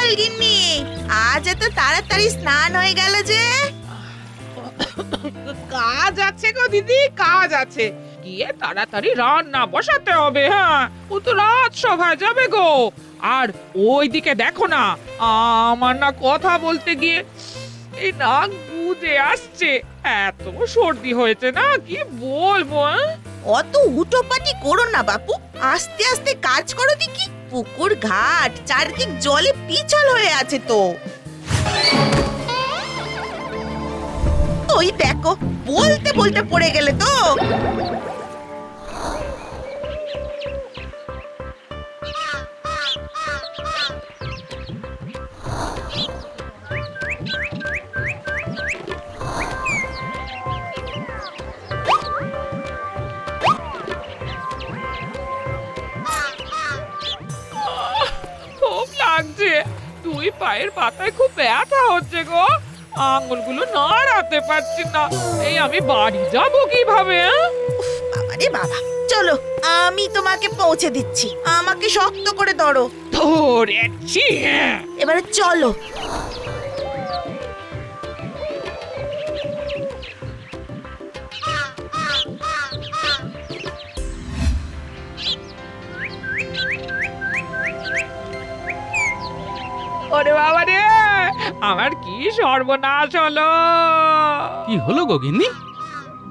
চল গিন্নি, আজ এত তাড়াতাড়ি স্নান হয়ে গেল যে? কাজ আছে গো দিদি, কাজ আছে। গিয়ে তাড়াতাড়ি রান্না বসাতে হবে। হ্যাঁ, ও তো রাত সভায় যাবে গো। আর ওইদিকে দেখো না, আমার না কথা বলতে গিয়ে এই নাক বুজে আসছে। এত সর্দি হয়েছে না, কি বলবো। অত উটোপাটি করো না বাপু, আস্তে আস্তে কাজ করো দেখি। পুকুর ঘাট চারদিক জলে পিছল হয়ে আছে তো। ওই দেখো, বলতে বলতে পড়ে গেলে তো। খুব লাগছে, দুই পায়ের পাতায় খুব ব্যথা হচ্ছে গো। আঙুলগুলো নাড়াতে পারছি না। এই আমি বাড়ি যাব কিভাবে? বাবারে বাবা, চলো আমি তোমাকে পৌঁছে দিচ্ছি। আমাকে শক্ত করে ধরো। ধরেছি। এবারে চলো। ওরে বাবা রে, আমার কি সর্বনাশ হলো। কি হলো গো গিন্নি?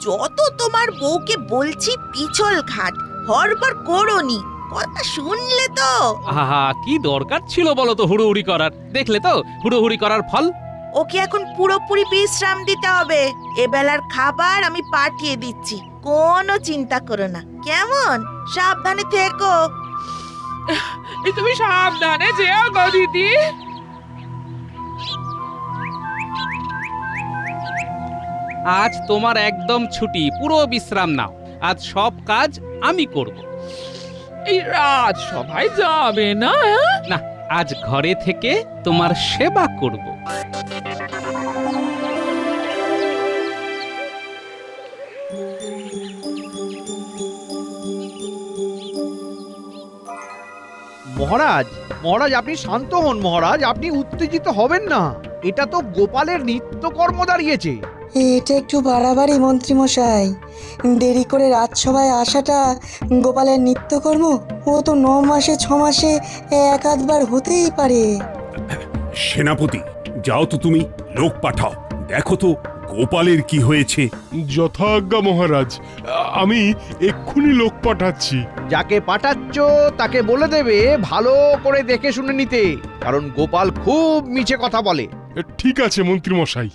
যত তোমার বউকে বলছি পিছল ঘাট, হড়বড় করোনি। কথা শুনলে তো? আহা, কি দরকার ছিল বলো তো হুড়োহুড়ি করার? দেখলে তো হুড়োহুড়ি করার ফল। ওকে এখন পুরোপুরি বিশ্রাম দিতে হবে। এবেলার খাবার আমি পাঠিয়ে দিচ্ছি, কোনো চিন্তা করো না, কেমন? সাবধানে থেকো। এই তুমি সাবধানে যেও গো দিদি। আজ তোমার একদম ছুটি, পুরো বিশ্রাম নাও। আজ সব কাজ আমি করব। এই রাজসভায় যাবে না? না, আজ ঘরে থেকে তোমার সেবা করব। মহারাজ, মহারাজ আপনি শান্ত হন। মহারাজ আপনি উত্তেজিত হবেন না। এটা তো গোপালের নিত্যকর্ম দাঁড়িয়েছে। এটা একটু বাড়াবাড়ি মন্ত্রীমশাই। দেরি করে রাজসভায় আসাটা গোপালের নিত্যকর্ম? ও তো 9 মাসে 6 মাসে এক আধবার হতেই পারে। সেনাপতি, যাও তো তুমি, লোক পাঠাও, দেখো তো গোপালের কি হয়েছে। যথাজ্ঞা মহারাজ, আমি এক্ষুনি লোক পাঠাচ্ছি। যাকে পাঠাচ্ছ তাকে বলে দেবে ভালো করে দেখে শুনে নিতে, কারণ গোপাল খুব মিছে কথা বলে। ঠিক আছে মন্ত্রী মশাই।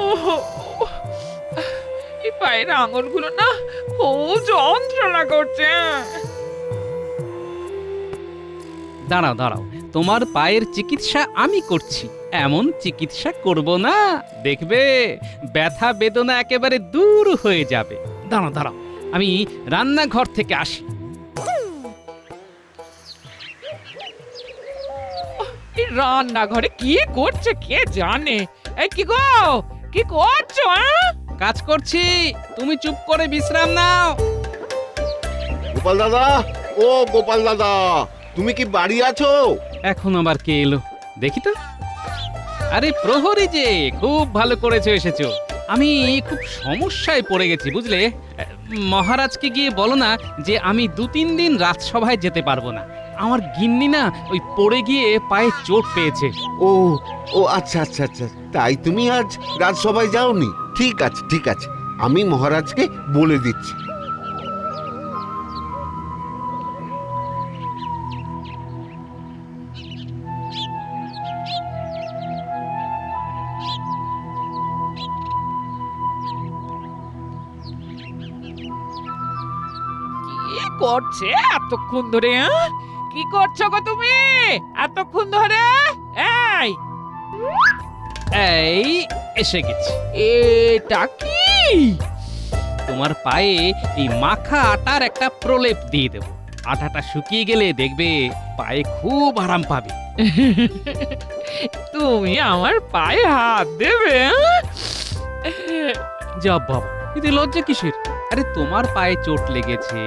ওহো, এই পায়ের আঙুলগুলো না খুব যন্ত্রণা করছে। দাঁড়াও দাঁড়াও, তোমার পায়ের চিকিৎসা আমি করছি। এমন চিকিৎসা করব না, দেখবে ব্যথা বেদনা একেবারে দূর হয়ে যাবে। দাঁড়াও দাঁড়াও, আমি রান্নাঘর থেকে আসি। এই রান্নাঘরে কি করছে কে জানে। এই কি গো, কি করছো? কাজ করছি, তুমি চুপ করে বিশ্রাম নাও। গোপাল দাদা, ও গোপাল দাদা, তুমি কি বাড়ি আছো? এখন আবার কে এলো দেখি তো। আরে প্রহরী যে, খুব ভালো করেছো এসেছো। আমি খুব সমস্যায় পড়ে গেছি বুঝলে। মহারাজকে গিয়ে বলো না যে আমি 2-3 দিন রাজসভায় যেতে পারবো না। আমার গিন্নি না ওই পড়ে গিয়ে পায়ে চোট পেয়েছে। ও ও আচ্ছা আচ্ছা আচ্ছা, তাই তুমি আজ রাজসভায় যাওনি? ঠিক আছে ঠিক আছে, আমি মহারাজকে বলে দিচ্ছি। কি করছে এতক্ষণ ধরে? কি করছো গো তুমি এতক্ষণ ধরে? এই এই এসে গেছি। এটা কি? তোমার পায়ে এই মাখা আটার একটা প্রলেপ দিয়ে দেব। আটাটা শুকিয়ে গেলে দেখবে পায়ে খুব আরাম পাবে। তুমি আমার পায়ে হাত দেবে? যা বাবা, এতে লজ্জা কিসের? আরে তোমার পায়ে চোট লেগেছে,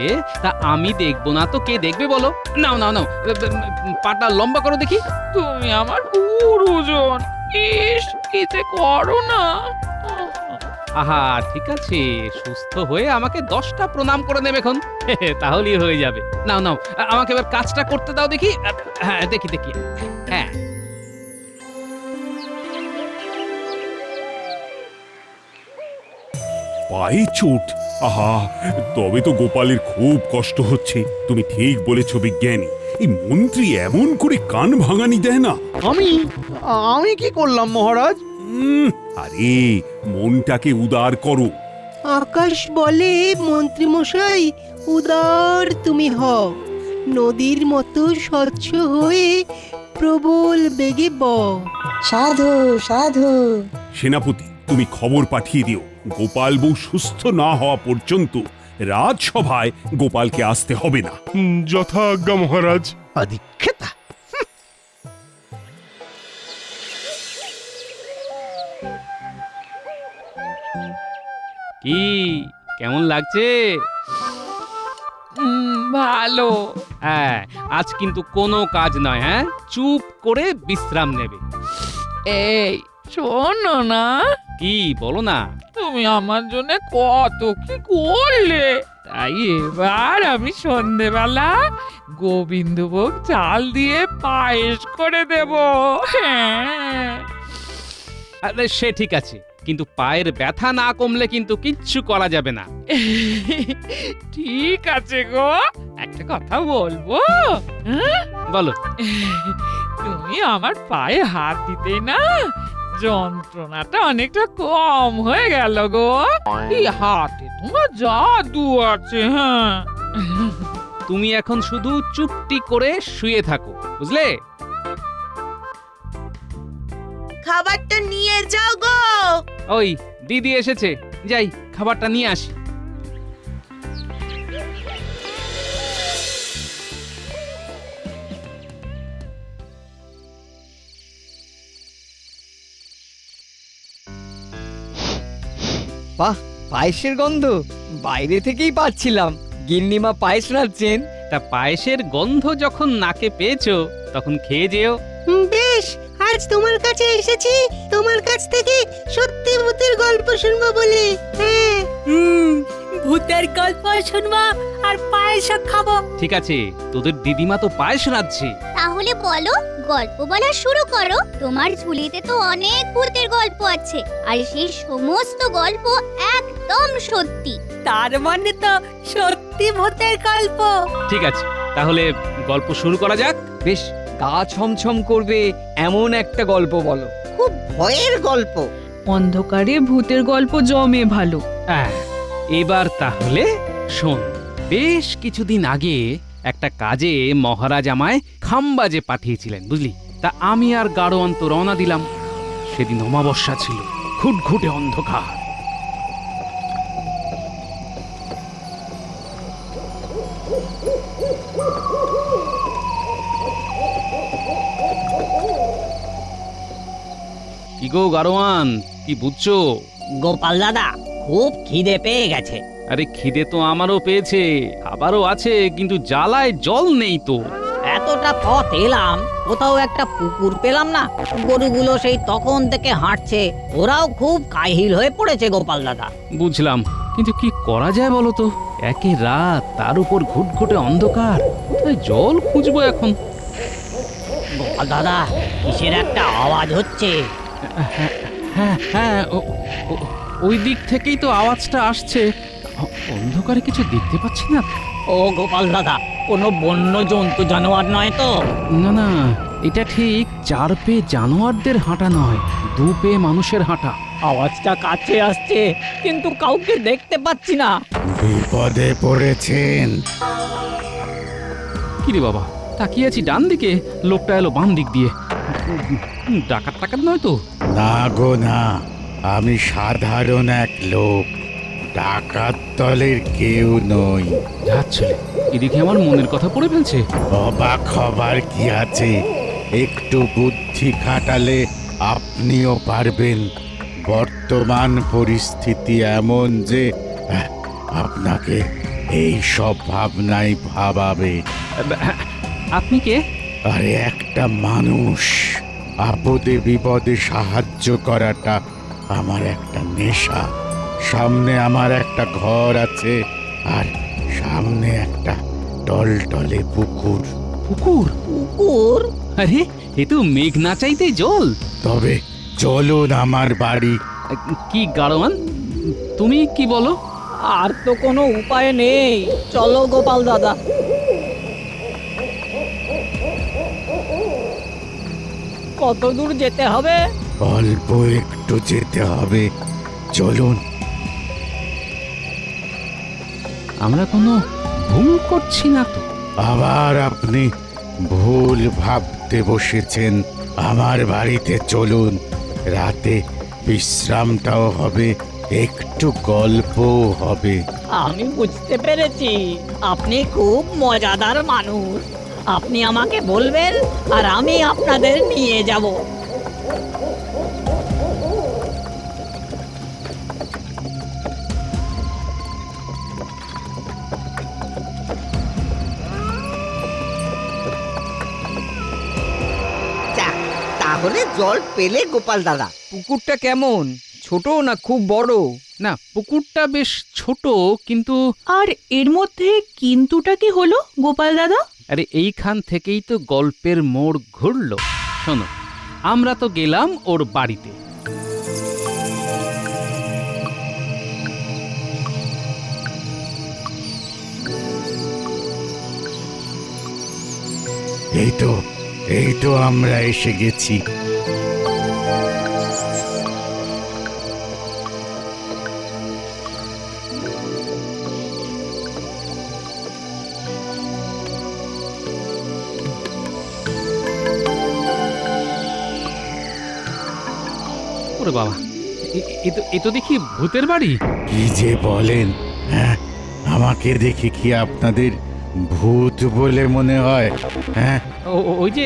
তা আমি দেখবো না তো কে দেখবে বলো? নাও নাও নাও, পাটা লম্বা করো দেখি। তুমি আমার গুরুজন, ইস কি যে করো না। আহা ঠিক আছে, সুস্থ হয়ে আমাকে 10টা প্রণাম করে নেবে এখন, তাহলেই হয়ে যাবে। নাও নাও, আমাকে এবার কাজটা করতে দাও দেখি। হ্যাঁ দেখি দেখি, হ্যাঁ। পায়ে চোট, আহা, তবে তো গোপালের খুব কষ্ট হচ্ছে। তুমি ঠিক বলেছ বিজ্ঞানী, এই মন্ত্রী এমন করে কান ভাঙানি দেয় না। আমি কি করলাম মহারাজ? আরে মনটাকে উদার করো। আকাশ বলে মন্ত্রীমশাই, উদার তুমি হও, নদীর মতো স্বচ্ছ হয়ে প্রবল বেগে বও। সাধু সাধু। সেনাপতি, তুমি খবর পাঠিয়ে দিও, গোপাল বউ সুস্থ না হওয়া পর্যন্ত রাজসভায় গোপালকে আসতে হবে না। যথা আজ্ঞা মহারাজ। আদিক্ষেতা। কি কেমন লাগছে? ভালো। হ্যাঁ, আজ কিন্তু কোনো কাজ নয়, হ্যাঁ, চুপ করে বিশ্রাম নেবে। এই শোনো না, কি বলো না? তুমি আমার জন্য কত কি করলে, তাই এবার আমি সন্ধেবেলা গোবিন্দভোগ চাল দিয়ে পায়েস করে দেব। হ্যাঁ, আরে সে ঠিক আছে, কিন্তু পায়ের ব্যথা না কমলে কিন্তু কিচ্ছু করা যাবে না। ঠিক আছে গো, একটা কথা বলবো? হ্যাঁ? বলো। তুমি আমার পায়ে হাত দিতে না, যন্ত্রণাটা অনেকটা কম হয়ে গেল গো। এই হাতে তোমার জাদু আছে। হ্যাঁ, তুমি এখন শুধু চুপটি করে শুয়ে থাকো, বুঝলে? খাবারটা নিয়ে যাও গো। ওই দিদি এসেছে, যাই খাবারটা নিয়ে আসি। বাহ, পায়েসের গন্ধ বাইরে থেকেই পাচ্ছিলাম। গিন্নিমা পায়েস রাঁধছেন। তা পায়েসের গন্ধ যখন নাকে পেয়েছো, তখন খেয়ে যেও। বেশ, আজ তোমার কাছে এসেছি তোমার কাছ থেকে সত্যি ভূতের গল্প শুনবো বলে। হ্যাঁ, ভূতের গল্প শুনবো আর পায়েস খাবো। ঠিক আছে, তোদের দিদিমা তো পায়েস রাঁধছে। তাহলে বলো, গল্প বলা শুরু করো। তোমার ঝুলিতে তো অনেক ভূতের গল্প আছে, আর সেই সমস্ত গল্প একদম সত্যি। তার মানে তো সত্যি ভূতের গল্প। ঠিক আছে, তাহলে গল্প শুরু করা যাক। বেশ, গা ছমছম করবে এমন একটা গল্প বলো। খুব ভয়ের গল্প। অন্ধকারে ভূতের গল্প জমে ভালো। এবার তাহলে শোন। বেশ কিছুদিন আগে একটা কাজে মহারাজ আমায় খাম্বাজে পাঠিয়েছিলেন, বুঝলি? তা আমি আর গাড়োয়ান তো রওনা দিলাম। সেদিন অমাবস্যা ছিল, ঘুটঘুটে অন্ধকার। কি গো গাড়োয়ান, কি বুঝছো? গোপাল দাদা, খুব খিদে পেয়ে গেছে। আরে খিদে তো আমারও পেয়েছে, খাবারও আছে, কিন্তু জ্বালায় জল নেই তো। এতটা পথ এলাম, কোথাও একটা পুকুর পেলাম না। গরুগুলো সেই তখন থেকে হাঁটছে, ওরাও খুব কাহিল হয়ে পড়েছে গোপাল দাদা। বুঝলাম, কিন্তু কি করা যায় বলো তো? একে রাত, তার উপর ঘুটঘুটে অন্ধকার, কোথায় জল খুঁজবো এখন? গোপাল দাদা, কিসের একটা আওয়াজ হচ্ছে। হ্যাঁ হ্যাঁ, ওই দিক থেকেই তো আওয়াজটা আসছে। অন্ধকারে কিছু দেখতে পাচ্ছি না। ও গোপাল দাদা, কোনো বন্য জন্তু জানোয়ার নয় তো? না না, এটা ঠিক 4 পেয়ে জানোয়ারদের হাঁটা নয়, 2 পেয়ে মানুষের হাঁটা। আওয়াজটা কাছে আসছে, কিন্তু কাউকে দেখতে পাচ্ছি না। বিপদে পড়েছেন। কিরে বাবা, তাকিয়ে আছি ডান দিকে, লোকটা এলো বাম দিক দিয়ে। ডাকাত টাকাত নয় তো? না গো না, আমি সাধারণ এক লোক, ডাকাত দলের কেউ নই। যাচ্ছে, এদিকে আমার মনের কথা পড়ে ফেলছে। অবাক হবার কি আছে, একটু বুদ্ধি খাটালে আপনিও পারবেন। বর্তমান পরিস্থিতি এমন যে আপনাকে এই সব ভাবনাই ভাবাবে। আপনি কে? আরে একটা মানুষ আপদে বিপদে সাহায্য করাটা আমার একটা নেশা। সামনে আমার একটা ঘর আছে, আর সামনে একটা টলটলে পুকুর। পুকুর? কুকুর? আরে এ তো মেঘ না চাইতেই জল। তবে চলুন আমার বাড়ি। কি গাড়োয়ান, তুমি কি বলো? আর তো কোনো উপায় নেই, চলো গোপাল দাদা। কত দূর যেতে হবে? অল্প একটু যেতে হবে, চলুন। আমরা কোনো ভুল করছি না তো? আবার আপনি ভুল ভাবতে বসেছেন। আমার বাড়িতে চলুন, রাতে বিশ্রামটাও হবে, একটু গল্পও হবে। আমি বুঝতে পেরেছি, আপনি খুব মজাদার মানুষ। আপনি আমাকে বলবেন আর আমি আপনাদের নিয়ে যাব। তাহলে জল পেলে গোপাল দাদা? পুকুরটা কেমন, ছোট না খুব বড়? না, পুকুরটা বেশ ছোট, কিন্তু আর এর মধ্যে কিন্তুটা কি হলো গোপাল দাদা? আরে এইখান থেকেই তো গল্পের মোড় ঘুরলো। শোনো, আমরা তো গেলাম ওর বাড়িতে। এই তো আমরা এসে গেছি। ওরে বাবা, এ তো দেখি ভূতের বাড়ি। কি যে বলেন? হ্যাঁ, আমাকে দেখে কি আপনাদের ভূত বলে মনে হয়? হ্যাঁ, ওই যে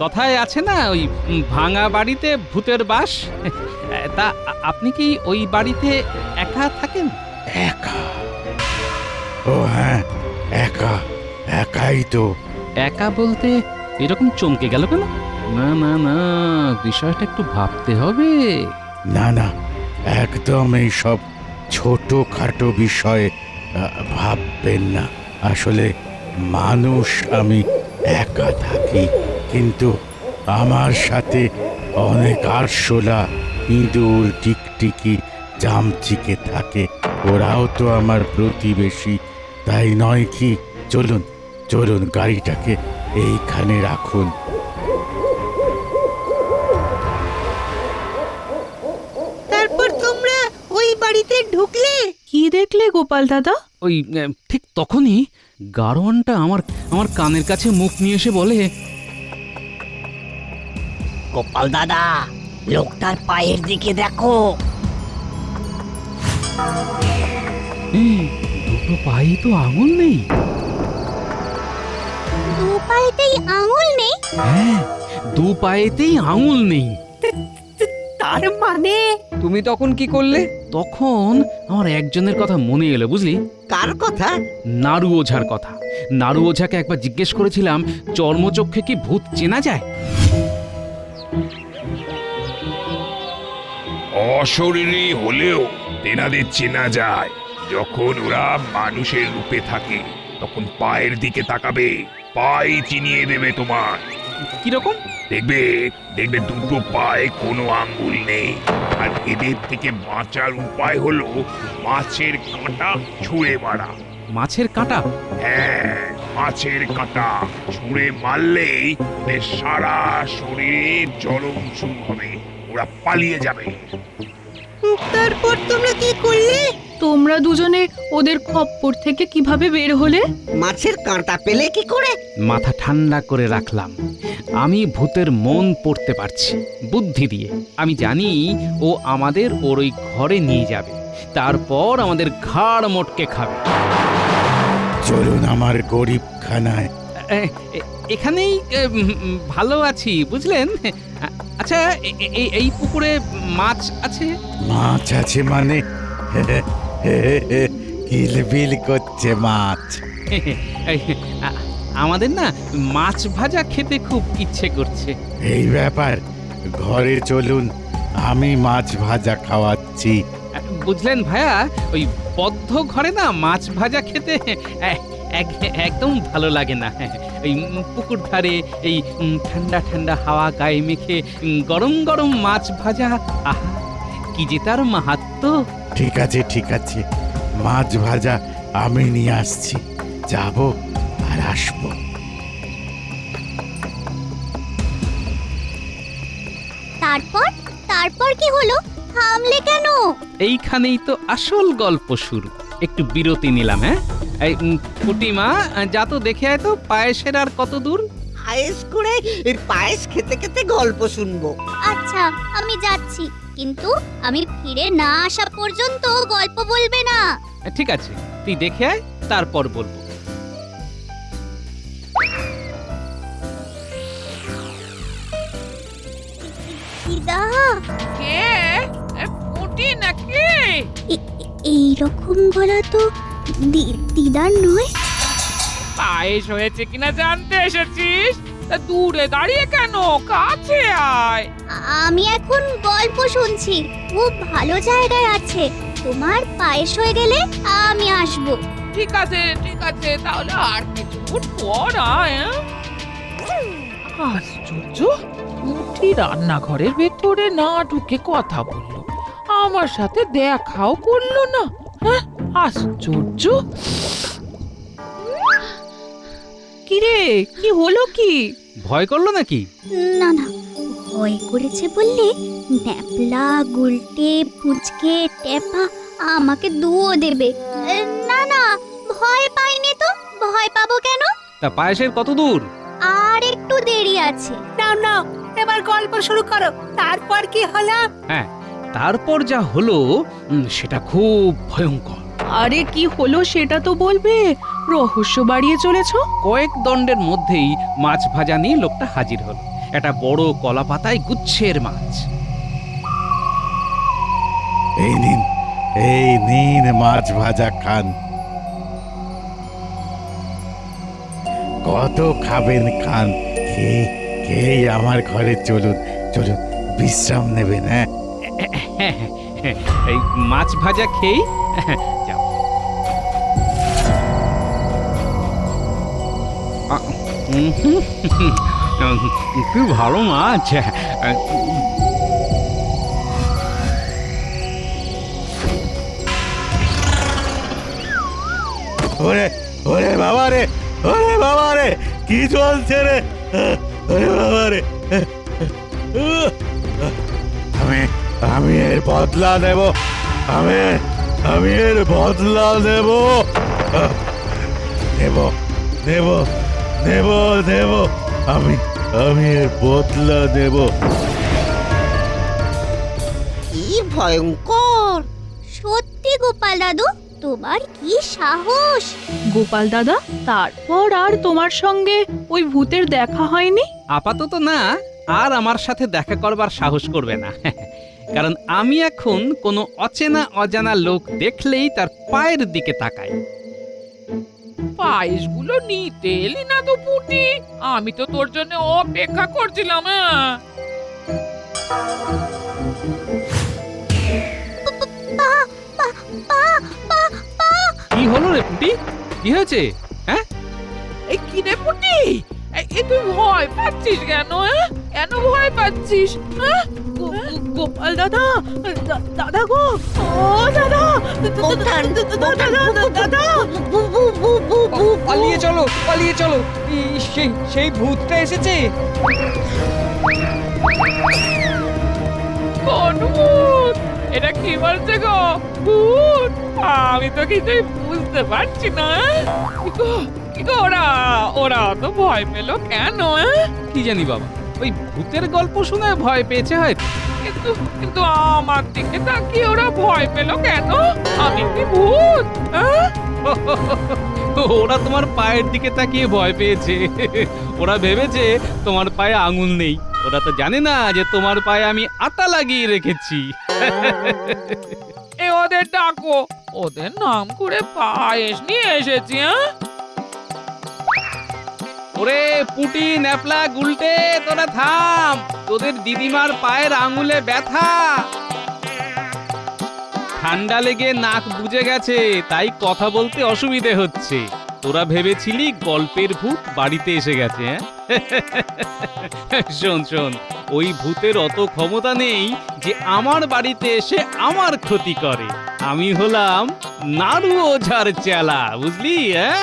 কথায় আছে না, ওই ভাঙা বাড়িতে ভূতের বাস। তা আপনি কি ওই বাড়িতে একা থাকেন? একা? ও হ্যাঁ, একাই তো। একা বলতে এরকম চমকে গেল কেন? না না না, বিষয়টা একটু ভাবতে হবে। না, একদম এই সব ছোটখাটো বিষয়ে ভাববেন না। আসলে মানুষ আমি, একা থাকি, কিন্তু আমার সাথে অনেক আরশোলা, ইঁদুর, টিকটিকি, চামচিকে থাকে। ওরাও তো আমার প্রতিবেশী, তাই নয় কি? চলুন গাড়িটাকে এইখানে রাখুন। তারপর তোমরা ওই বাড়িতে ঢুকলে? কি দেখলে গোপাল দাদা? ওই ঠিক তখনই গাড়োয়ানটা আমার কানের কাছে মুখ নিয়ে এসে বলে, গোপাল দাদা, লোকটার পায়ের দিকে দেখো। দুটো পায়ে তো আঙুল নেই। দু পায়েতেই আঙুল নেই? হ্যাঁ, দু পায়েতেই আঙুল নেই। তার মানে? তুমি তখন কি করলে? তখন আমার একজনের কথা মনে এলো, বুঝলি? কার কথা? নাড়ু ওঝার কথা। নাড়ু ওঝাকে একবার জিজ্ঞেস করেছিলাম, চর্মচক্ষে কি ভূত চেনা যায়? অশরীরী হলেও তেনাদের চেনা যায়। যখন ওরা মানুষের রূপে থাকে তখন পায়ের দিকে তাকাবে, পাই চিনিয়ে দেবে তোমার। কিরকম? দেখবে দুটো পায়ে কোনো আঙ্গুল নেই। আর এদের থেকে বাঁচার উপায় হলো মাছের কাঁটা ছুঁড়ে মারা। মাছের কাঁটা? হ্যাঁ, মাছের কাঁটা ছুঁড়ে মারলেই ওদের সারা শরীরে জ্বলন শুরু হবে, ওরা পালিয়ে যাবে। তারপর তোমরা কি করলে? তোমরা দুজনে ওদের খপ্পর থেকে কিভাবে বের হলে? মাছের কাঁটা পেলে কি করে? মাথা ঠান্ডা করে রাখলাম। আমি ভূতের মন পড়তে পারছি বুদ্ধি দিয়ে। আমি জানি ও আমাদের ওর ওই ঘরে নিয়ে যাবে, তারপর আমাদের ঘাড় মোটকে খাবে। চলুন আমার গরিবখানায়। এখানেই ভালো আছি, বুঝলেন? আচ্ছা, এই পুকুরে মাছ আছে? মাছ আছে মানে? কিলবিল করছে মাছ। এই, আমাদের না মাছ ভাজা খেতে খুব ইচ্ছে করছে। এই ব্যাপার, ঘরে চলুন, আমি মাছ ভাজা খাওয়াচ্ছি। বুঝলেন ভাইয়া, ওই বদ্ধ ঘরে না মাছ ভাজা খেতে একদম ভালো লাগে না। এই পুকুর ধারে এই ঠান্ডা ঠান্ডা হাওয়া গায়ে মেখে গরম গরম মাছ ভাজা, আহা কি যে তার মাহাত্ম্য। ঠিক আছে ঠিক আছে, মাছ ভাজা আমি নিয়ে আসছি, যাব আর আসবো। তারপর তারপর কি হলো? থামলে কেন? এইখানেই তো আসল গল্প শুরু। একটু বিরতি নিলাম। হ্যাঁ, এই কুটিমা, যা তো দেখে আয় তো পায়েসের আর কত দূর। পায়েস করে পায়েস খেতে খেতে গল্প শুনবো। আচ্ছা, আমি যাচ্ছি, কিন্তু আমি ফিরে না আসা পর্যন্ত গল্প বলবে না। ঠিক আছে, তুই দেখে আয়, তারপর বলবো। দিদা, কে? পুটি নাকি? এই রকম গলা তো দিদার নয়। পায়েস হয়েছে কিনা জানতে এসেছিস? তা দূরে দাঁড়িয়ে কেন? কাছে আয়। আমি এখন গল্প শুনছি, খুব ভালো জায়গায় আছে। তোমার পায়েস হয়ে গেলে আমি আসবো। ঠিক আছে ঠিক আছে, তাহলে আর কিছুক্ষণ পর আয়। আশ্চর্য, পুটি রান্নাঘরের ভেতরে না ঢুকে কথা বললো, আমার সাথে দেখাও করলো না। হ্যাঁ, আশ্চর্য। কিরে, কি হলো কি? ভয় করলো নাকি? না না, ভয় করেছে বললে ন্যাপলা, গুলটে, পুচকে, টেপা আমাকে দুও দেবে। না না, ভয় পাইনি তো, ভয় পাবো কেন? তা পায়েসের কত দূর? আর একটু দেরি আছে। নাও নাও, এবার গল্প শুরু করো। তারপর কি হলো? হ্যাঁ, তারপর যা হলো সেটা খুব ভয়ঙ্কর। আরে কি হলো সেটা তো বলবে, রহস্য বাড়িয়ে চলেছ। কয়েক দণ্ডের মধ্যেই মাছ ভাজা নিয়ে লোকটা হাজির হলো। একটা বড় কলা পাতায় গুচ্ছের মাছ। এই নিন মাছ ভাজা খান। কত খাবেন খান, খেয়ে আমার ঘরে চলুন চলুন, বিশ্রাম নেবেন। হ্যাঁ, এই মাছ ভাজা খেয়ে যাও। কি ভালো মাছ। ওরে ওরে বাবা রে, ওরে বাবা রে, কি চলছে রে, ওরে বাবা রে। আমি এর বদলা নেব, আমি এর বদলা নেব, নেব নেব নেব নেব, আমি এর বদলা নেব। কি ভয়ঙ্কর! সত্যি গোপাল দাদু, তোমার কি সাহস! গোপাল দাদা, তারপর আর তোমার সঙ্গে ওই ভূতের দেখা হয়নি? আপাতত না, আর আমার সাথে দেখা করবার সাহস করবে না। কারণ আমি এখন কোনো অচেনা অজানা লোক দেখলেই তার পায়ের দিকে তাকাই। পায়েসগুলো নিতে এলি না তো পুটি? আমি তো তোর জন্য অপেক্ষা করছিলাম। কি হলো রে পুটি? কি হয়েছে? হ্যাঁ, এই কি রে পুটি, এই তুই ভয় পাচ্ছিস কেন? কেন ভয় পাচ্ছিস? গোপাল দাদা, দাদা গো, ও দাদা, দাদা, পালিয়ে চলো পালিয়ে চলো, সেই ভূতটা এসেছে। কোন ভূত? এটা কি বলছে গো? ভূত? আমি তো কিছুই বুঝতে পারছি না। কি গো, ওরা তো ভয় পেলো কেন? কি জানি বাবা, ওই ভূতের গল্প শুনে ভয় পেয়েছে হয়তো। কিন্তু আমার দিকে তাকিয়ে ওরা ভয় পেলো কেন? আমি কি ভূত? ওরা তোমার পায়ের দিকে তাকিয়ে ভয় পেয়েছে। ওরা ভেবেছে তোমার পায়ে আঙুল নেই। ওরা তো জানে না যে তোমার পায়ে আমি আটা লাগিয়ে রেখেছি। ওদের ডাকো, ওদের নাম করে পায়েস নিয়ে এসেছি। হ্যাঁ ওরে পুটি ন্যাপলা গুলটে তোরা থাম, তোদের দিদিমার পায়ের আঙুলে ব্যথা, ঠান্ডা লেগে নাক বুজে গেছে, তাই কথা বলতে অসুবিধে হচ্ছে। তোরা ভেবেছিলি গল্পের ভূত বাড়িতে এসে গেছে। হ্যাঁ শোন শোন, ওই ভূতের অত ক্ষমতা নেই যে আমার বাড়িতে এসে আমার ক্ষতি করে। আমি হলাম নাড়ু ওঝার চেলা, বুঝলি? হ্যাঁ